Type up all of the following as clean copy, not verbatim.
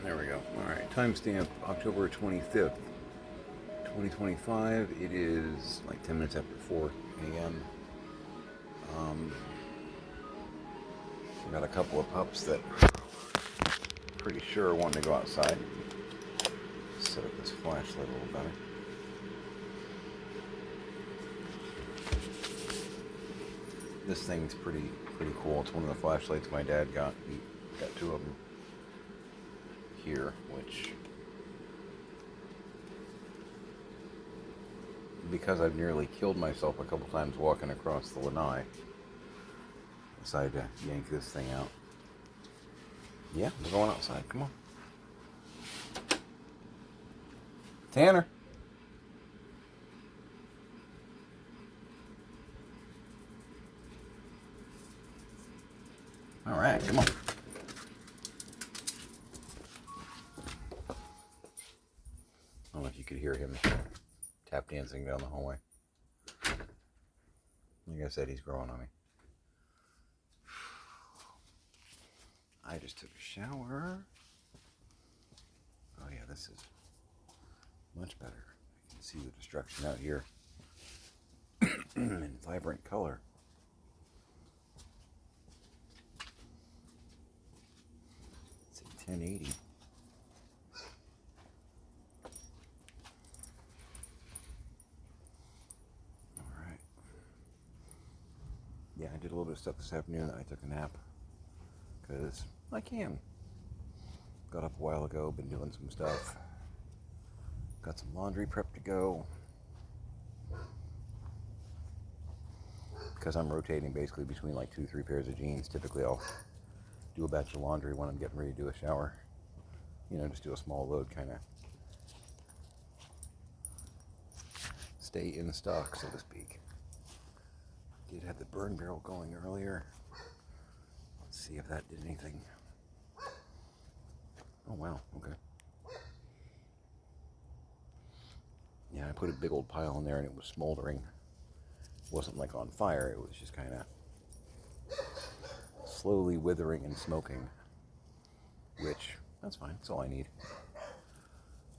There we go. All right, timestamp October 25th, 2025. It is like 10 minutes after 4 a.m. I got a couple of pups that I'm pretty sure want to go outside. Set up this flashlight a little better. This thing's pretty cool. It's one of the flashlights my dad got. He got two of them here, which, because I've nearly killed myself a couple times walking across the lanai, decided to yank this thing out. Yeah, we're going outside. Come on. Tanner. All right, come on. I don't know if you could hear him tap dancing down the hallway. Like I said, he's growing on me. I just took a shower. Oh yeah, this is much better. I can see the destruction out here in vibrant color. It's a 1080. Alright. Yeah, I did a little bit of stuff this afternoon. I took a nap because I can. Got up a while ago, been doing some stuff. Got some laundry prep to go. Because I'm rotating basically between like 2-3 pairs of jeans. Typically I'll do a batch of laundry when I'm getting ready to do a shower. You know, just do a small load, kind of stay in stock, so to speak. Did have the burn barrel going earlier. Let's see if that did anything. Oh wow, okay. Yeah, I put a big old pile in there and it was smoldering. It wasn't like on fire, it was just kind of slowly withering and smoking. Which, that's fine, that's all I need.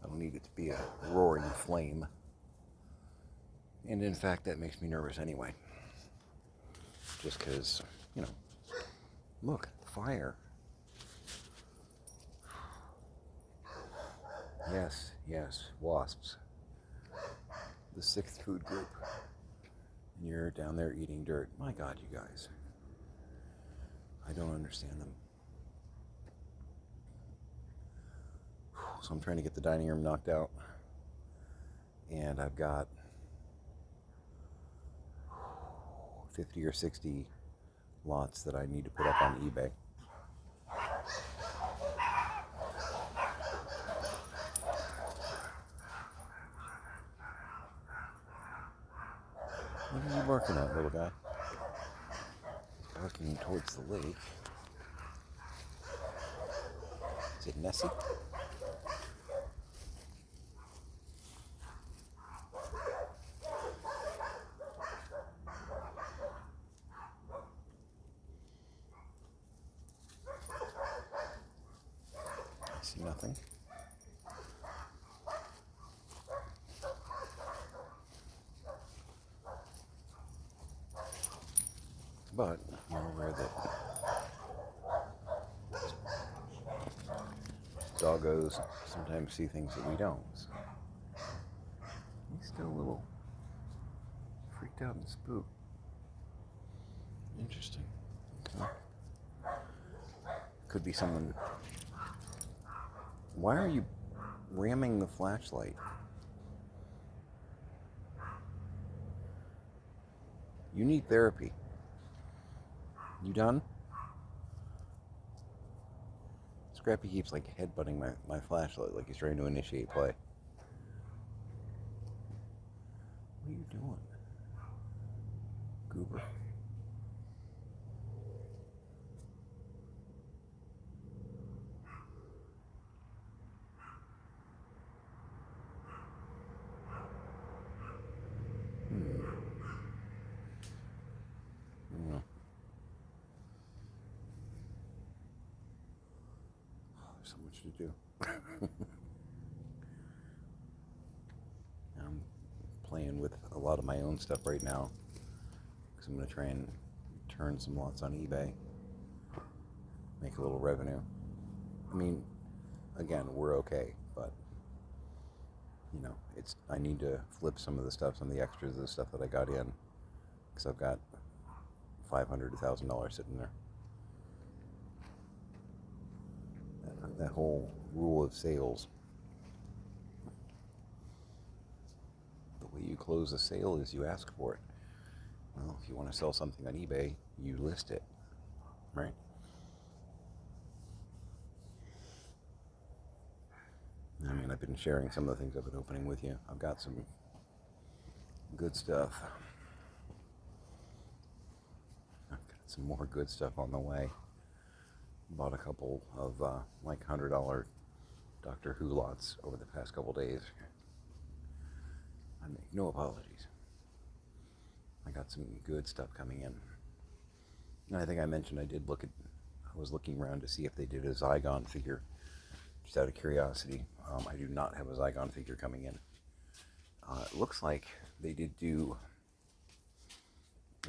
I don't need it to be a roaring flame. And in fact, that makes me nervous anyway. Just because, you know, look, fire. Yes, wasps. The 6th food group. And you're down there eating dirt. My God, you guys. I don't understand them. So I'm trying to get the dining room knocked out. And I've got 50 or 60 lots that I need to put up on eBay. What are you barking at, little guy? Barking towards the lake. Is it Nessie? I see nothing. But I'm aware that doggos sometimes see things that we don't. So he's still a little freaked out and spooked. Interesting. Okay. Could be someone. Why are you ramming the flashlight? You need therapy. You done? Scrappy keeps like headbutting my flashlight like he's trying to initiate play. What are you doing? Goober. so much to do. I'm playing with a lot of my own stuff right now because I'm going to try and turn some lots on eBay, make a little revenue. I mean, again, we're okay, but I need to flip some of the stuff, some of the extras of the stuff that I got in, because I've got $500 to $1,000 sitting there. That whole rule of sales. The way you close a sale is you ask for it. Well, if you want to sell something on eBay, you list it, right? I mean, I've been sharing some of the things I've been opening with you. I've got some good stuff. I've got some more good stuff on the way. Bought a couple of like $100 Doctor Who lots over the past couple days. I make no apologies. I got some good stuff coming in. And I think I mentioned I was looking around to see if they did a Zygon figure, just out of curiosity. I do not have a Zygon figure coming in. It looks like they did do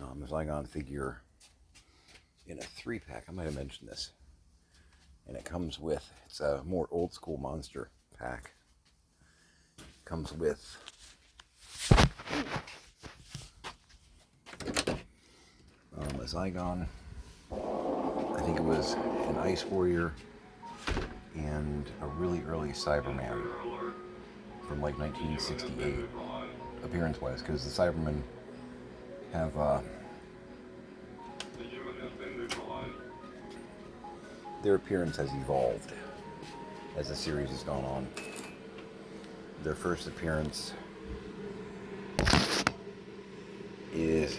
a Zygon figure in a 3-pack. I might have mentioned this. And it comes with, it's a more old school monster pack. Comes with a Zygon. I think it was an Ice Warrior and a really early Cyberman from like 1968, appearance-wise, because the Cybermen have their appearance has evolved as the series has gone on. Their first appearance is,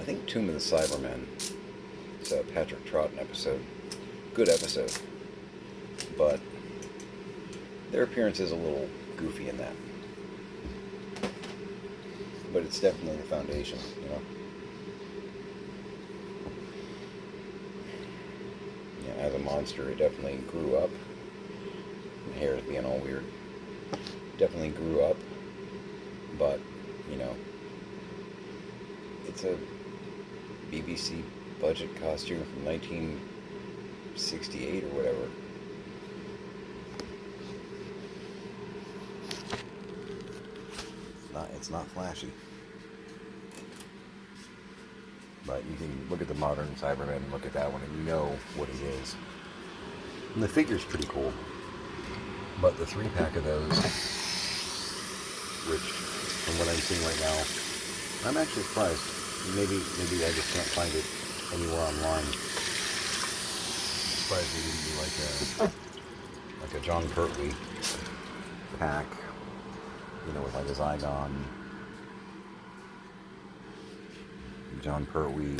I think, Tomb of the Cybermen. It's a Patrick Troughton episode. Good episode. But their appearance is a little goofy in that. But it's definitely the foundation, Yeah, as a monster, it definitely grew up. My hair is being all weird. Definitely grew up. But, it's a BBC budget costume from 1968 or whatever. It's not flashy. But you can look at the modern Cyberman and look at that one and you know what it is. And the figure's pretty cool. But the 3-pack of those, which from what I'm seeing right now, I'm actually surprised. Maybe I just can't find it anywhere online. I'm surprised they didn't do like a John Pertwee pack, with like a Zygon, John Pertwee,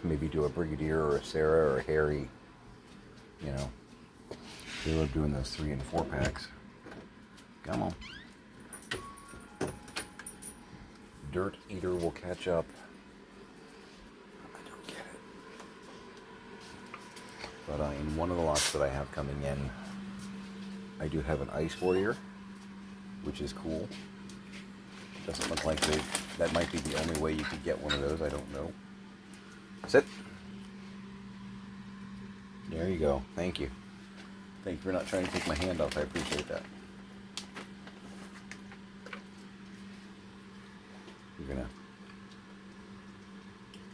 maybe do a Brigadier or a Sarah or a Harry, They love doing those 3 and 4 packs. Come on. Dirt Eater will catch up. I don't get it. But in one of the lots that I have coming in, I do have an Ice Warrior, which is cool. Doesn't look like that might be the only way you could get one of those. I don't know. Sit. There you go. Thank you. Thank you for not trying to take my hand off. I appreciate that. You're gonna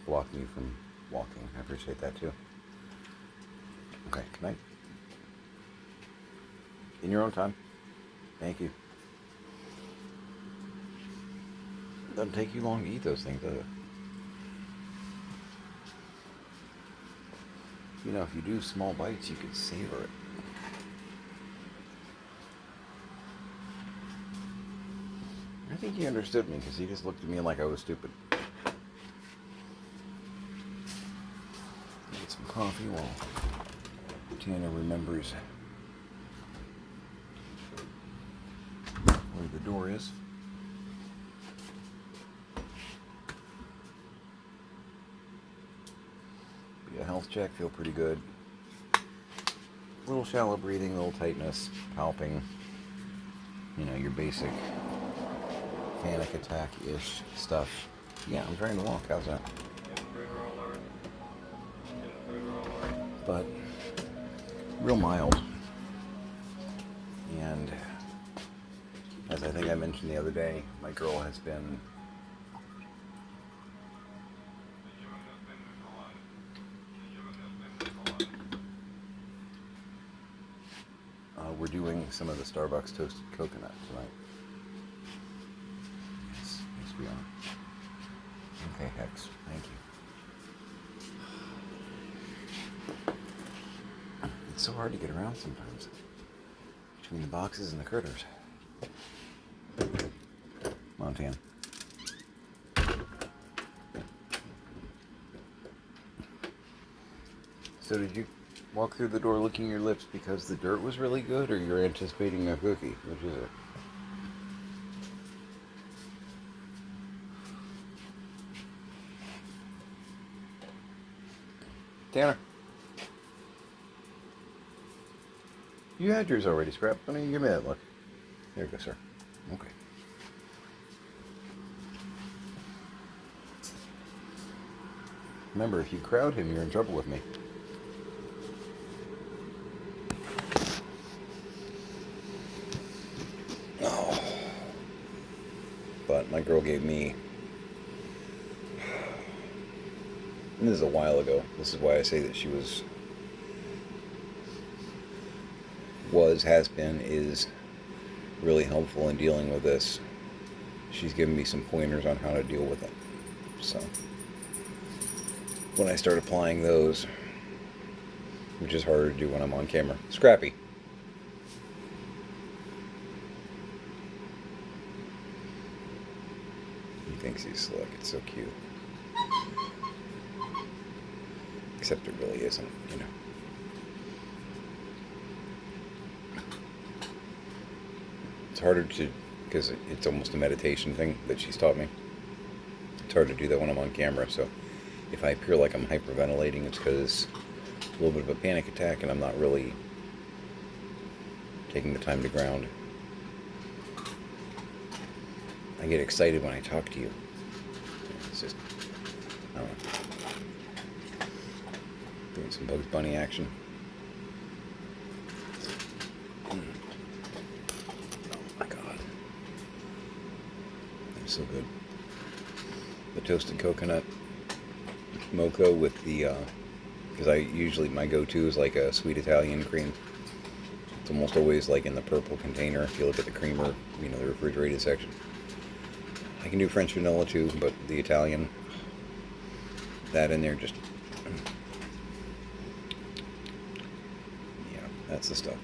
block me from walking. I appreciate that too. Okay, good night. In your own time. Thank you. Doesn't take you long to eat those things, does it? If you do small bites, you could savor it. I think he understood me because he just looked at me like I was stupid. Get some coffee while Tana remembers where the door is. Be a health check, feel pretty good. little shallow breathing, little tightness, palping, your basic panic attack-ish stuff. Yeah, I'm trying to walk. How's that? But real mild. And as I think I mentioned the other day, my girl has been we're doing some of the Starbucks toasted coconut tonight. Yes, we are. Okay, Hex, thank you. It's so hard to get around sometimes between the boxes and the critters. Montan. So did you walk through the door licking your lips because the dirt was really good, or you're anticipating a cookie? Which is it? Tanner. You had yours already, Scrap. Let me give me that look. There you go, sir. Okay. Remember, if you crowd him, you're in trouble with me. Oh. But my girl gave me... And this is a while ago. This is why I say that she has been, is really helpful in dealing with this. She's given me some pointers on how to deal with it. So, when I start applying those, which is harder to do when I'm on camera. Scrappy. He thinks he's slick. It's so cute. Except it really isn't, It's harder to, because it's almost a meditation thing that she's taught me. It's hard to do that when I'm on camera, so if I appear like I'm hyperventilating, it's because a little bit of a panic attack and I'm not really taking the time to ground. I get excited when I talk to you. It's just, I don't know. Doing some Bugs Bunny action. Oh my god. That's so good. The toasted coconut mocha with the, because my go-to is like a sweet Italian cream. It's almost always like in the purple container if you look at the creamer, the refrigerated section. I can do French vanilla too, but the Italian, that in there just, yeah, that's the stuff.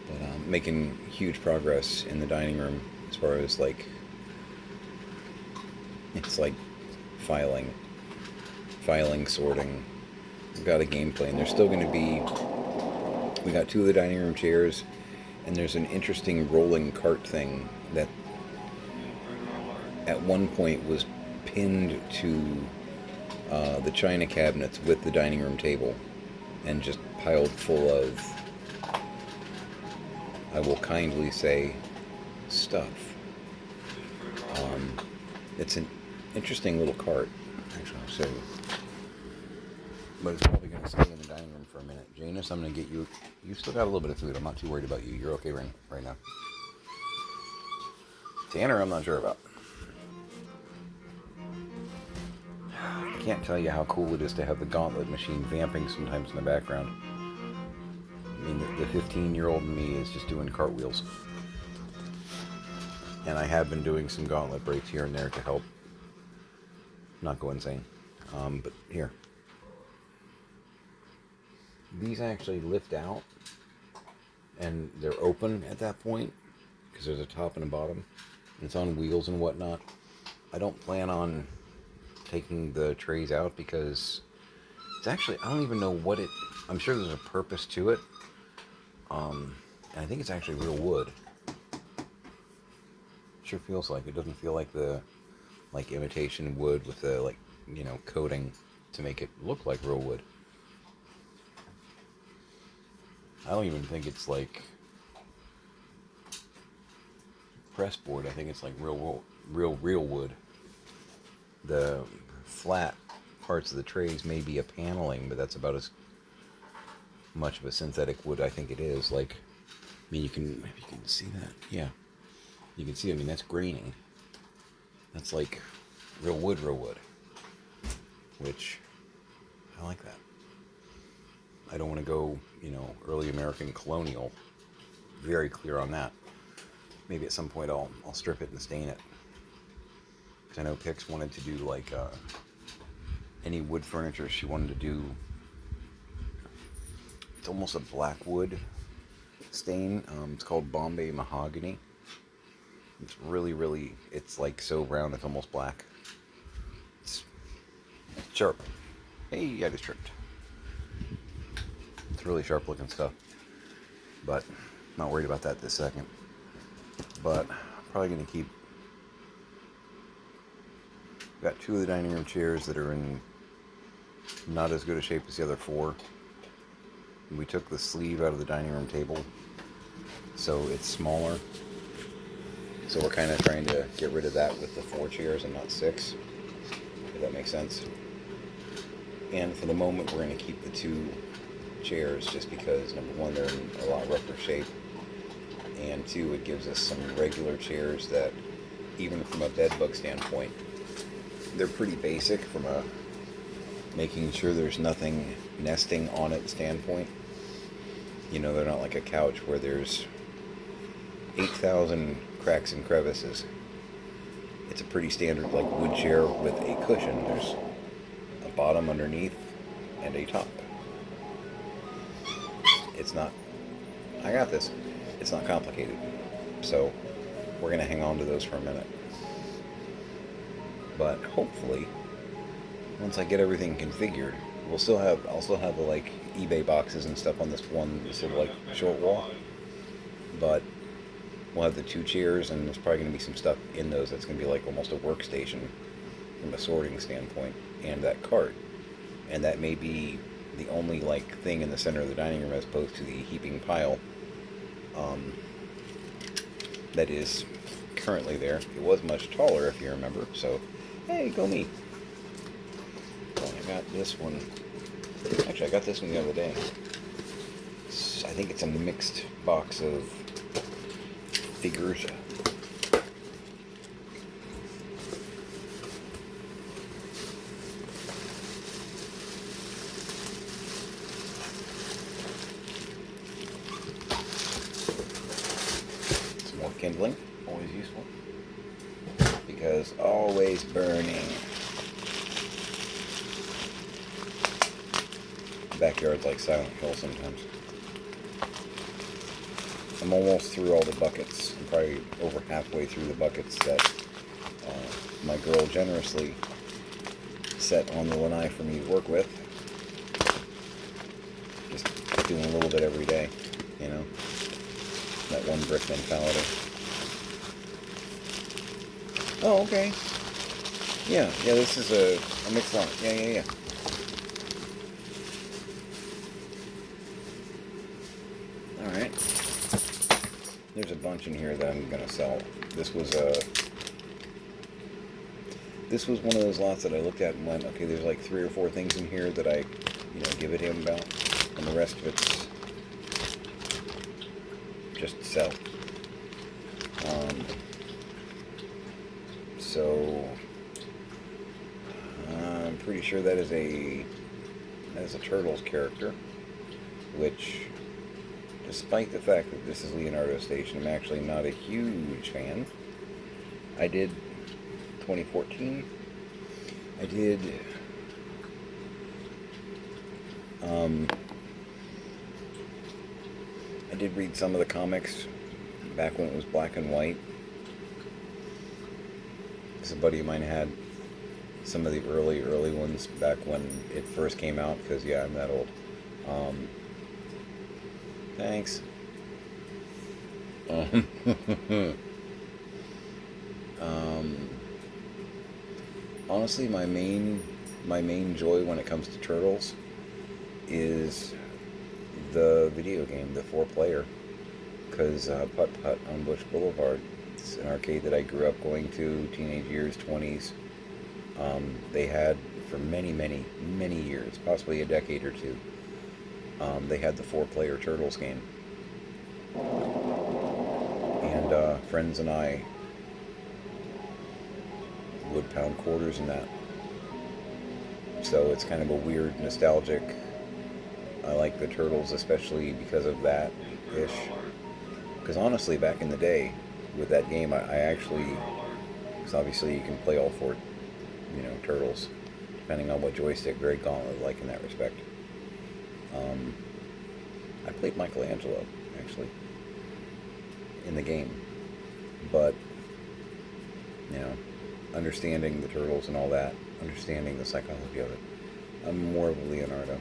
But making huge progress in the dining room as far as it's like filing, sorting. We've got a game plan. There's still going to be, we got 2 of the dining room chairs, and there's an interesting rolling cart thing that at one point was pinned to the china cabinets with the dining room table and just piled full of, I will kindly say, stuff. It's an interesting little cart. Actually, I'll show you. But it's probably going to stay in the dining room for a minute. Janus, I'm going to get you... You still got a little bit of food. I'm not too worried about you. You're okay right now. Tanner, I'm not sure about. I can't tell you how cool it is to have the gauntlet machine vamping sometimes in the background. I mean, the 15-year-old in me is just doing cartwheels. And I have been doing some gauntlet breaks here and there to help not go insane. But here. These actually lift out, and they're open at that point, because there's a top and a bottom. And it's on wheels and whatnot. I don't plan on taking the trays out, because it's actually, I don't even know what it, I'm sure there's a purpose to it. And I think it's actually real wood. Sure feels like it. Doesn't feel like the imitation wood with the coating to make it look like real wood. I don't even think it's like press board. I think it's like real wood. The flat parts of the trays may be a paneling, but that's about as much of a synthetic wood I think it is. Like, I mean, you can see that. Yeah, you can see. I mean, that's graining. That's like real wood, which I like that. I don't want to go, early American colonial. Very clear on that. Maybe at some point I'll strip it and stain it. Because I know Pix wanted to do like any wood furniture she wanted to do. It's almost a black wood stain. It's called Bombay Mahogany. It's really, it's like so brown it's almost black. It's sharp. Hey, I just tripped. It's really sharp looking stuff. But not worried about that this second. But probably going to keep. Got 2 of the dining room chairs that are in not as good a shape as the other 4. And we took the sleeve out of the dining room table, so it's smaller. So we're kind of trying to get rid of that with the 4 chairs and not 6, if that makes sense. And for the moment, we're going to keep the 2 chairs just because, number 1, they're in a lot rougher shape, and 2, it gives us some regular chairs that, even from a bed bug standpoint, they're pretty basic from a making sure there's nothing nesting on it standpoint. They're not like a couch where there's 8,000 cracks and crevices. It's a pretty standard like wood chair with a cushion. There's a bottom underneath and a top. It's not, I got this. It's not complicated. So we're going to hang on to those for a minute. But hopefully, once I get everything configured, I'll still have the like eBay boxes and stuff on this little like short wall. But we'll have the 2 chairs, and there's probably going to be some stuff in those that's going to be like almost a workstation from a sorting standpoint, and that cart. And that may be the only like thing in the center of the dining room as opposed to the heaping pile that is currently there. It was much taller, if you remember, so hey, go me. So I got this one. Actually, I got this one the other day. I think it's a mixed box of figures. Some more kindling, always useful. Because always burning. Backyard's like Silent Hill sometimes. I'm almost through all the buckets. I'm probably over halfway through the buckets that my girl generously set on the lanai for me to work with. Just doing a little bit every day, That one brick mentality. Oh, okay. Yeah, this is a mixed lot. Yeah. Alright. There's a bunch in here that I'm going to sell. This was one of those lots that I looked at and went, okay, there's like 3 or 4 things in here that I, give a damn about. And the rest of it's just sell. So I'm pretty sure that is a Turtles character, which, despite the fact that this is Leonardo Station, I'm actually not a huge fan. I did 2014. I did read some of the comics back when it was black and white. Because a buddy of mine had some of the early ones back when it first came out, because yeah, I'm that old. Thanks. Honestly, my main joy when it comes to Turtles is the video game, the 4-player, because Putt Putt on Bush Boulevard, it's an arcade that I grew up going to, teenage years, 20s. They had for many, many, many years, possibly a decade or two, they had the 4-player Turtles game. And friends and I would pound quarters in that. So it's kind of a weird, nostalgic. I like the Turtles especially because of that-ish. Because honestly, back in the day, with that game, I actually, because obviously you can play all 4, Turtles, depending on what joystick, very gauntlet-like in that respect. I played Michelangelo, actually, in the game. But, understanding the Turtles and all that, understanding the psychology of it, I'm more of a Leonardo.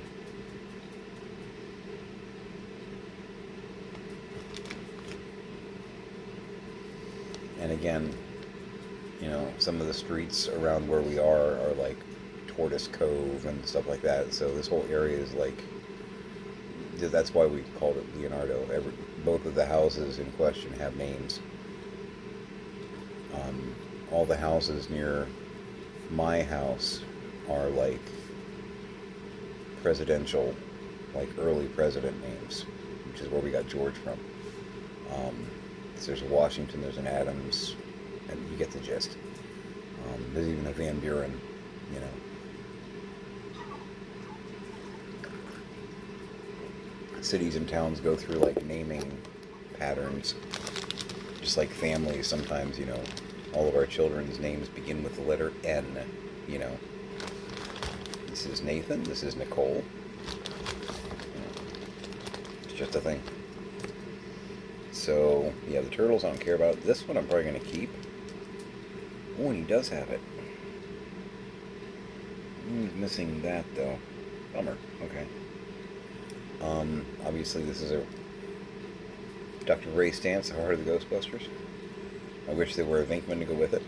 And again, some of the streets around where we are like Tortoise Cove and stuff like that. So this whole area is like, that's why we called it Leonardo. Both of the houses in question have names. All the houses near my house are like presidential, like early president names, which is where we got George from. So there's a Washington, there's an Adams, and you get the gist. There's even a Van Buren, Cities and towns go through like naming patterns, just like families. Sometimes, all of our children's names begin with the letter N, This is Nathan, this is Nicole. It's just a thing. So, yeah, the Turtles I don't care about. This one I'm probably going to keep. Oh, and he does have it. He's missing that, though. Bummer. Okay. Obviously this is a Dr. Ray Stantz, The Heart of the Ghostbusters. I wish there were a Venkman to go with it.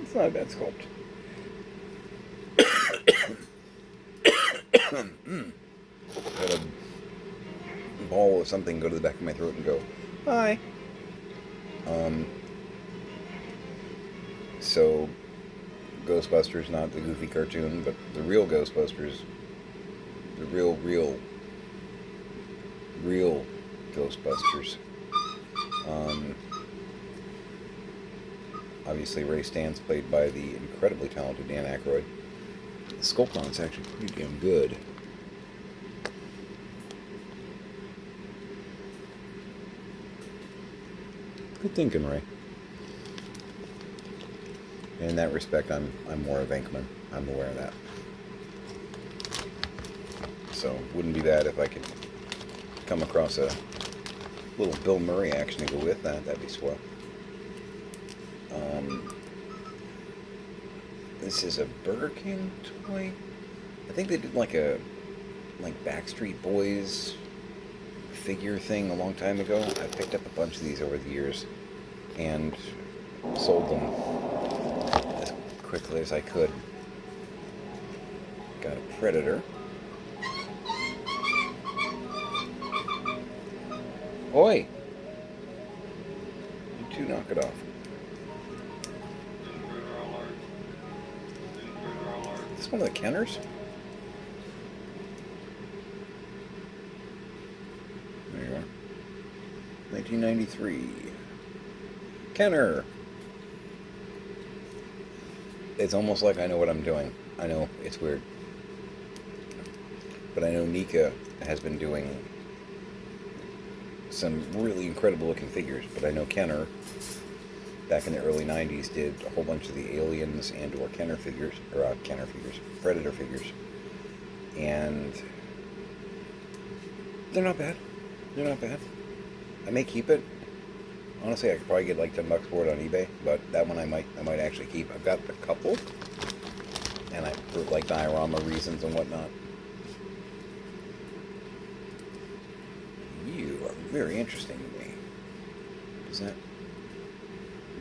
It's not a bad sculpt. Had a ball of something go to the back of my throat and go, hi. So, Ghostbusters, not the goofy cartoon, but the real Ghostbusters, the real Ghostbusters. Obviously, Ray Stantz, played by the incredibly talented Dan Aykroyd. The sculpt on it's actually pretty damn good. Good thinking, Ray. In that respect, I'm more a Venkman. I'm aware of that. So, wouldn't be bad if I could come across a little Bill Murray action to go with that. That'd be swell. This is a Burger King toy. I think they did like Backstreet Boys figure thing a long time ago. I picked up a bunch of these over the years and sold them as quickly as I could. Got a Predator. Oi! You two knock it off. Is this one of the Kenners? There you are. 1993. Kenner! It's almost like I know what I'm doing. I know, it's weird. But I know Nika has been doing some really incredible looking figures, but I know Kenner, back in the early 90s, did a whole bunch of the Aliens and or Predator figures, and they're not bad. They're not bad. I may keep it. Honestly, I could probably get like $10 for it on eBay, but that one I might actually keep. I've got a couple, and for like diorama reasons and whatnot. You are very interesting to me. Is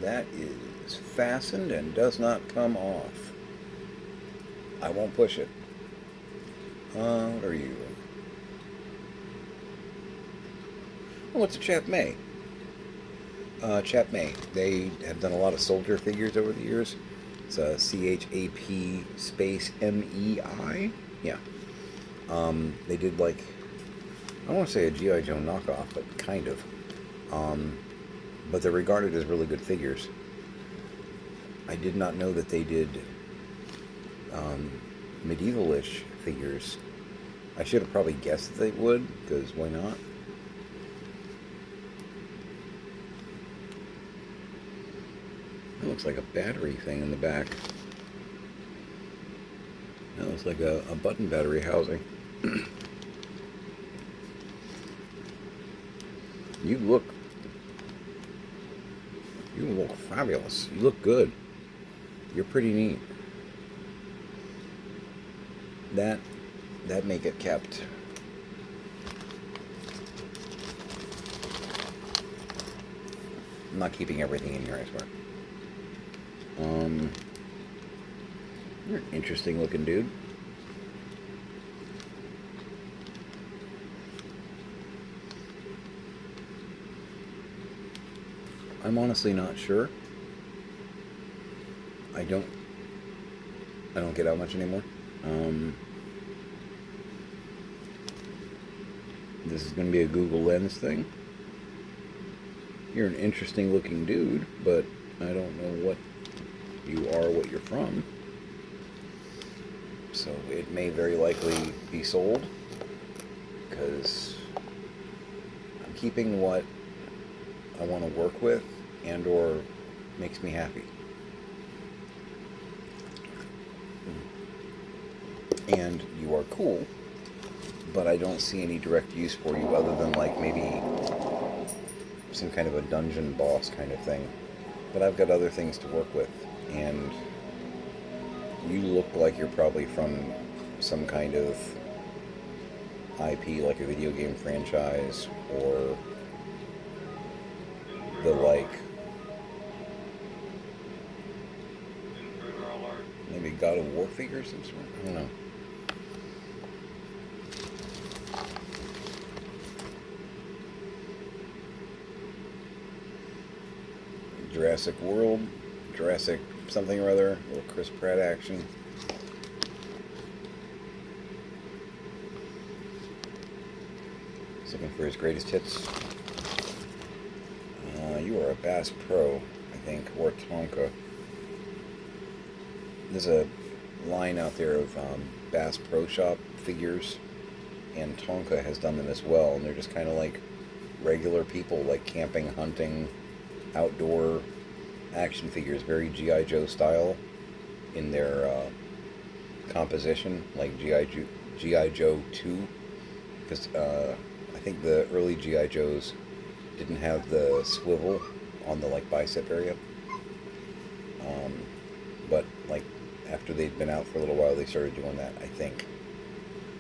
that is fastened and does not come off. I won't push it. What are you? Oh, it's a Chap May. Chap May. They have done a lot of soldier figures over the years. It's a CHAP space MEI. Yeah. They did like, I don't want to say a G.I. Joe knockoff, but kind of. But they're regarded as really good figures. I did not know that they did medieval-ish figures. I should have probably guessed that they would, because why not? That looks like a battery thing in the back. That looks like a button battery housing. You look fabulous. You look good. You're pretty neat. That may get kept. I'm not keeping everything in here, I swear. You're an interesting looking dude. I'm honestly not sure. I don't get out much anymore. This is going to be a Google Lens thing. You're an interesting looking dude, but I don't know what you are, what you're from. So it may very likely be sold, because I'm keeping what I want to work with and or makes me happy. And you are cool, but I don't see any direct use for you other than like maybe some kind of a dungeon boss kind of thing. But I've got other things to work with, and you look like you're probably from some kind of IP, like a video game franchise, or the like. Maybe God of War figure of some sort? I don't know. Jurassic World, Jurassic something or other, a little Chris Pratt action. He's looking for his greatest hits. You are a Bass Pro, I think, or Tonka. There's a line out there of Bass Pro Shop figures, and Tonka has done them as well, and they're just kind of like regular people, like camping, hunting, outdoor action figures, very G.I. Joe style in their composition, like G.I. Joe 2, because I think the early G.I. Joes didn't have the swivel on the like bicep area, but like after they'd been out for a little while, they started doing that, I think.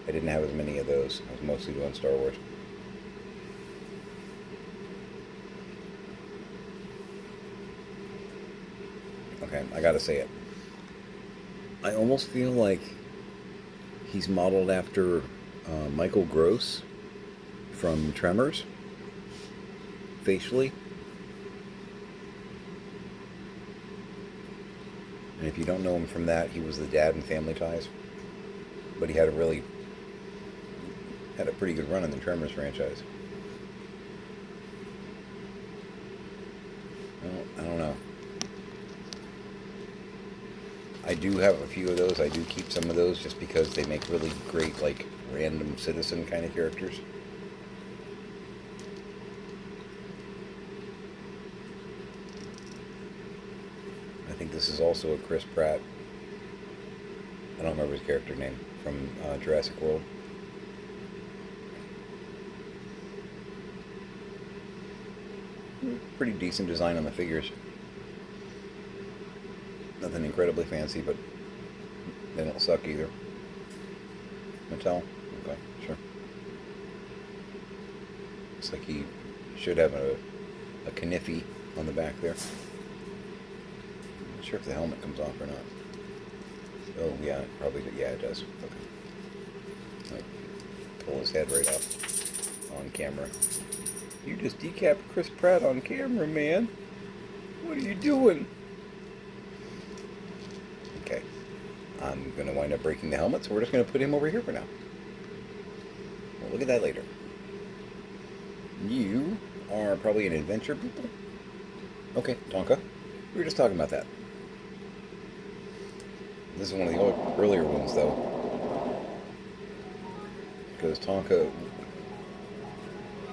I didn't have as many of those. I was mostly doing Star Wars. Okay, I gotta say it. I almost feel like he's modeled after Michael Gross from Tremors, facially. And if you don't know him from that, he was the dad in Family Ties. But he had a pretty good run in the Tremors franchise. Well, I don't know. I do have a few of those. I do keep some of those just because they make really great, like, random citizen kind of characters. I think this is also a Chris Pratt. I don't remember his character name from Jurassic World. Pretty decent design on the figures. Nothing incredibly fancy, but they don't suck either. Mattel? Okay, sure. Looks like he should have a Kniffy on the back there. Not sure if the helmet comes off or not. Oh, yeah, probably, yeah, it does. Okay. Like, pull his head right up on camera. You just decapped Chris Pratt on camera, man. What are you doing? Okay. I'm going to wind up breaking the helmet, so we're just going to put him over here for now. We'll look at that later. You are probably an adventure people? Okay, Tonka. We were just talking about that. This is one of the earlier ones, though. Because Tonka...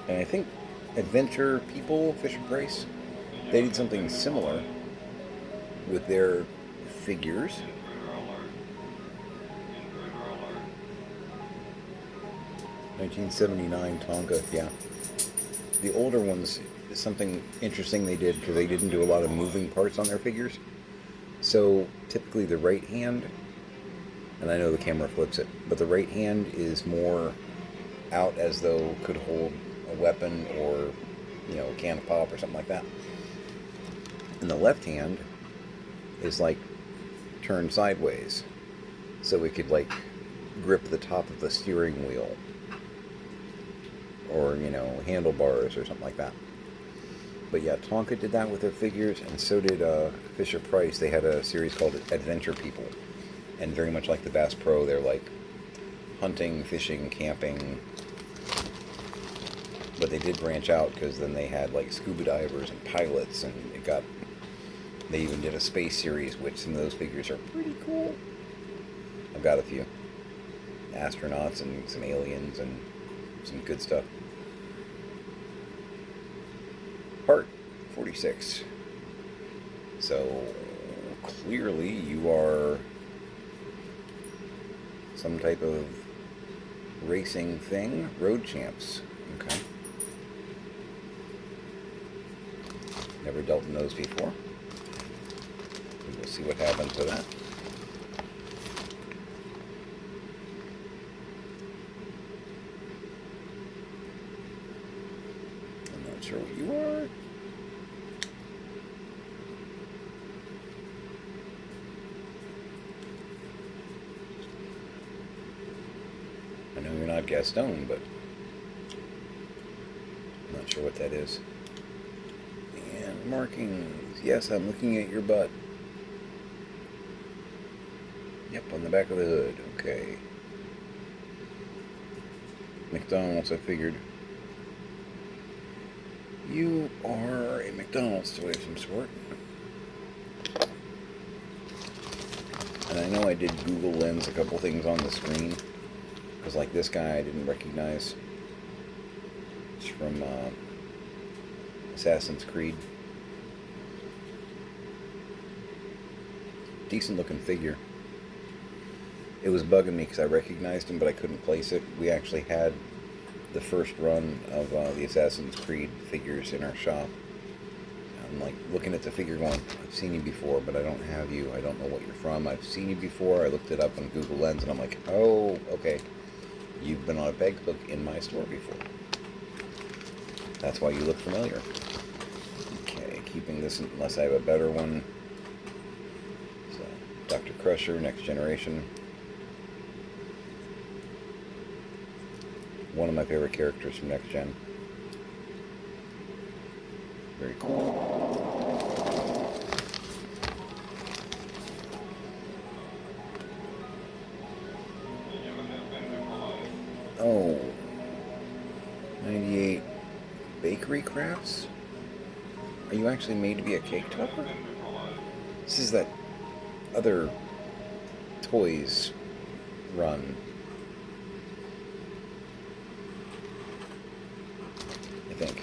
And I think Adventure People, Fisher-Price, they did something similar with their figures. $1979 Tonka, yeah. The older ones, something interesting they did, because they didn't do a lot of moving parts on their figures. So typically the right hand, and I know the camera flips it, but the right hand is more out as though could hold a weapon or, you know, a can of pop or something like that. And the left hand is like turned sideways, so it could like grip the top of the steering wheel or, you know, handlebars or something like that. But yeah, Tonka did that with their figures, and so did Fisher-Price. They had a series called Adventure People, and very much like the Bass Pro, they're like hunting, fishing, camping. But they did branch out, because then they had like scuba divers and pilots, and they even did a space series, which some of those figures are pretty cool. I've got a few astronauts and some aliens and some good stuff. Part 46. So clearly you are some type of racing thing. Road champs. Okay. Never dealt in those before. We'll see what happens to that. I'm not sure what you are. I know you're not Gaston, but I'm not sure what that is. And markings. Yes, I'm looking at your butt. Yep, on the back of the hood. Okay. McDonald's, I figured. You are a McDonald's toy of some sort. And I know I did Google Lens a couple things on the screen. Because like this guy I didn't recognize. It's from Assassin's Creed. Decent looking figure. It was bugging me because I recognized him, but I couldn't place it. We actually had the first run of the Assassin's Creed figures in our shop. I'm like looking at the figure going, I've seen you before, but I don't have you. I don't know what you're from. I've seen you before. I looked it up on Google Lens, and I'm like, oh, okay. You've been on a peg hook in my store before. That's why you look familiar. Okay, keeping this unless I have a better one. So, Dr. Crusher, Next Generation. One of my favorite characters from Next Gen. Very cool. Oh, 98 Bakery Crafts? Are you actually made to be a cake topper? This is that other toys run. I think.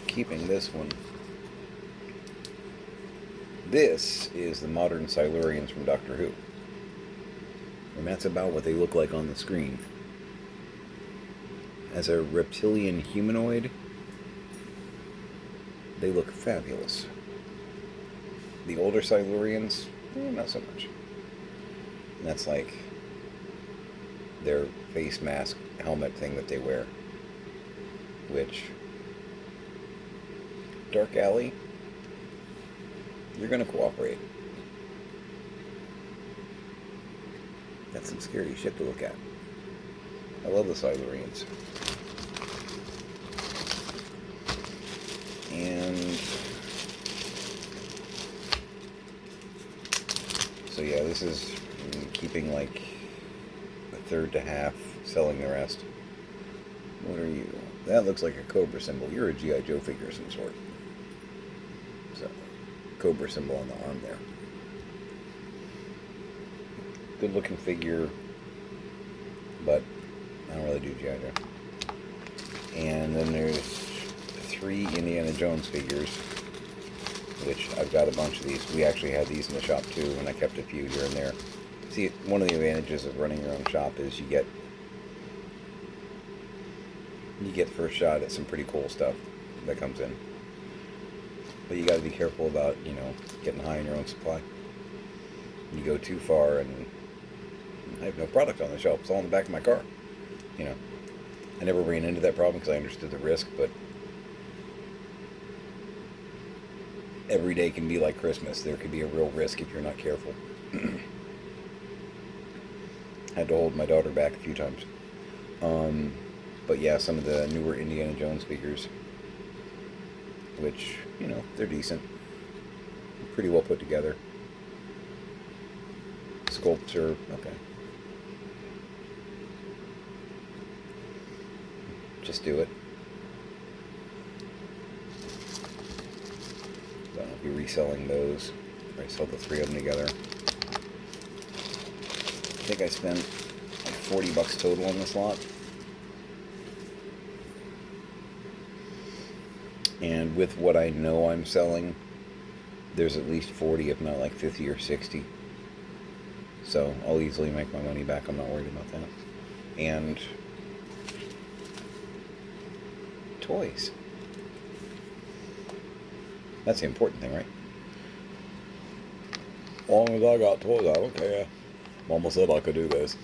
Keeping this one. This is the modern Silurians from Doctor Who. And that's about what they look like on the screen. As a reptilian humanoid, they look fabulous. The older Silurians, not so much. And that's like their face mask helmet thing that they wear. Which, Dark Alley, you're going to cooperate. some scary shit to look at. I love the Silurians. And so yeah, this is keeping like a third to half, selling the rest. What are you? That looks like a Cobra symbol. You're a G.I. Joe figure of some sort. So, Cobra symbol on the arm there. Good looking figure, but I don't really do G.I. Joe. And then there's 3 Indiana Jones figures, which I've got a bunch of these. We actually had these in the shop too, and I kept a few here and there. See, one of the advantages of running your own shop is you get first shot at some pretty cool stuff that comes in. But you got to be careful about, getting high in your own supply. You go too far and I have no product on the shelf. It's all in the back of my car. I never ran into that problem because I understood the risk, but every day can be like Christmas. There could be a real risk if you're not careful. Had to hold my daughter back a few times. But yeah, some of the newer Indiana Jones figures, which, they're decent. Pretty well put together. Sculpture, okay. Just do it. I don't know if you're reselling those. Or I sell the 3 of them together. I think I spent like $40 total on this lot. And with what I know I'm selling, there's at least 40, if not like 50 or 60. So I'll easily make my money back. I'm not worried about that. And toys. That's the important thing, right? As long as I got toys, I don't care. Mama said I could do this.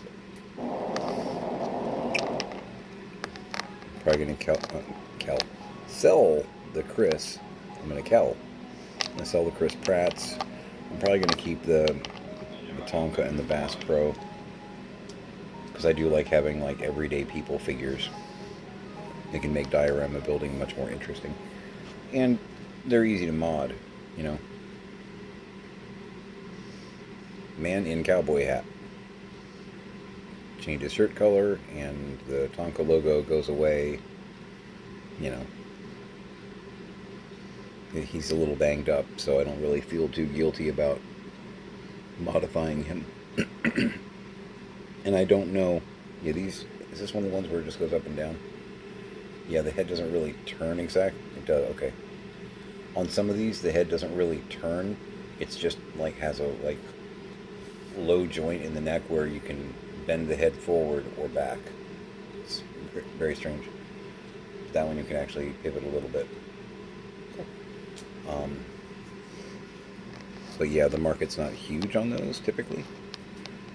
Probably gonna sell the Chris. I'm gonna sell the Chris Pratts. I'm probably gonna keep the Tonka and the Bass Pro, because I do like having like everyday people figures. They can make diorama building much more interesting, and they're easy to mod. Man in cowboy hat. Change his shirt color, and the Tonka logo goes away. He's a little banged up, so I don't really feel too guilty about modifying him. And I don't know. Yeah, is this one of the ones where it just goes up and down? Yeah, the head doesn't really turn exact. It does, okay. On some of these, the head doesn't really turn. It's just like has a low joint in the neck where you can bend the head forward or back. It's very strange. That one you can actually pivot a little bit. But yeah, the market's not huge on those typically.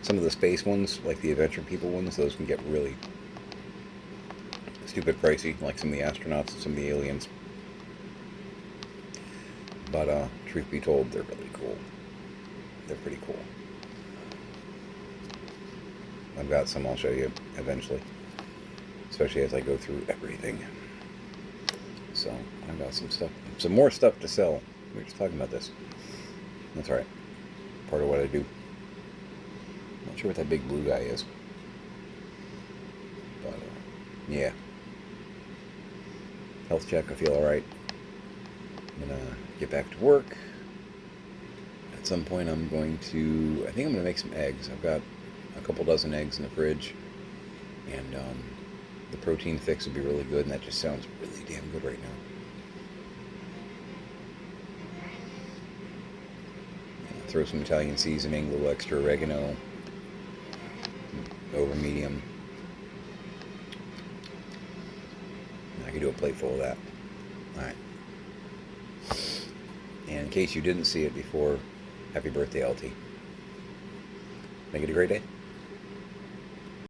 Some of the space ones, like the Adventure People ones, those can get really stupid pricey, like some of the astronauts and some of the aliens. But truth be told, they're really cool. They're pretty cool. I've got some I'll show you eventually, especially as I go through everything. So I've got some more stuff to sell. We were just talking about this. That's alright. Part of what I do. Not sure what that big blue guy is. But, yeah. Health check, I feel alright. I'm going to get back to work. At some point I think I'm going to make some eggs. I've got a couple dozen eggs in the fridge. And the protein fix would be really good, and that just sounds really damn good right now. Throw some Italian seasoning, a little extra oregano, over medium. I could do a plate full of that. Alright. And in case you didn't see it before, happy birthday, LT. Make it a great day.